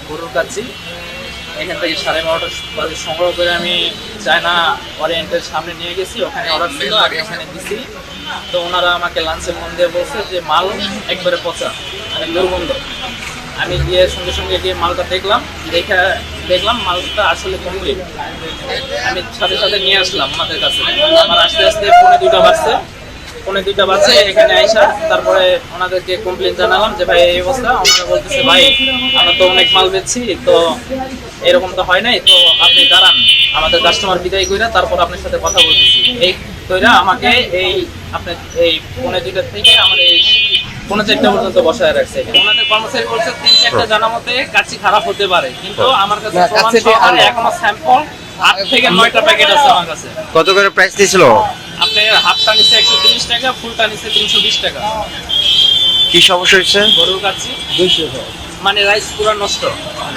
গরুর কাছি। এখান থেকে 12:30 বাজে সংগ্রহ করে আমি চায়না ওরিয়েন্টের সামনে নিয়ে গেছি, ওখানে অর্ডার ছিল আর এখানে দিছি। তো ওনারা আমাকে লাঞ্চে মন দিয়ে বলছে যে মাল একবারে পচা, মানে দুর্গন্ধ। আমি গিয়ে সঙ্গে সঙ্গে গিয়ে মালটা দেখলাম মালটা আসলে কমপ্লিট। আমি সাথে সাথে নিয়ে আসলাম ওনাদের কাছে। আমার আস্তে আস্তে পৌনে দুইটা বাজে এখানে আইসা তারপরে ওনাদেরকে কমপ্লেন জানালাম যে ভাই এই অবস্থা। ওনারা বলতেছে ভাই আমরা তো অনেক মাল বেচছি, তো এরকম তো হয় নাই, তো আপনি দাঁড়ান, আমাদের কাস্টমার বিদায় কইরা তারপর আপনার সাথে কথা বলতেছি। এই কইরা আমাকে আপনার এই পৌনে দুইটা থেকে আমার এই 4:30 পর্যন্ত বসায় রাখছে। ওনাদের কর্মচারী বলছে 3-4টা জানা মতে কাচ্চি খারাপ হতে পারে, কিন্তু আমার কাছে প্রমাণ সহকারে এখনো স্যাম্পল 8 থেকে 9টা প্যাকেট আছে আমার কাছে। কত করে প্রাইস দিয়েছিল? আপনার হাফটা নিচ্ছে 130 টাকা, ফুলটা নিচ্ছে 320 টাকা। কি সমস্যা হচ্ছে? গরুর কাচ্চি 200, মানে রাইস পুরো নষ্ট,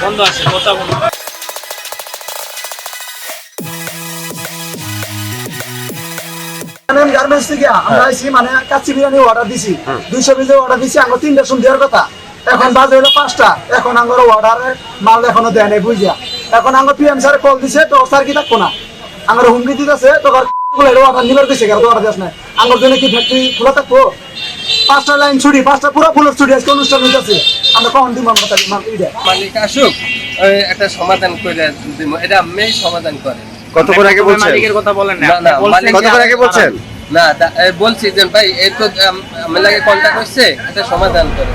গন্ধ আসে, পচা গন্ধ। গার্মেন্টস থেকে আমরা আইছি, মানে কাচ্চি বিরিয়ানি অর্ডার দিছি, 200 পিস অর্ডার দিছি। আমরা 3টা শুন দেওয়ার কথা, এখন বাজে হলো 5টা। এখন আমার অর্ডারের মাল এখনো দেয় নাই বুঝিয়া। এখন আমার পিএম স্যার কল দিছে, তো স্যার কি থাকবো না, আমার হুমকি দিতেছে, তো অর্ডার নিবার গেছে কেন, তো অর্ডার দিস না। আমার জন্য কি ফ্যাক্টরি খোলা থাকবো? 5টা লাইন ছুটি, 5টা পুরো ফুলের ছুটি, আজকে অনুষ্ঠান হইতেছে। আমরা কখন দিব আমরা মালিক আসুক, একটা সমাধান করে দিব, এটা মেই সমাধান করে। কত করে আগে বলছেন? মালিকের কথা বলেন না, না, কত করে আগে বলছেন? না, বলছি যে ভাই এই তো আমার লাগে কন্টাক্ট হচ্ছে, এটা সমাধান করে।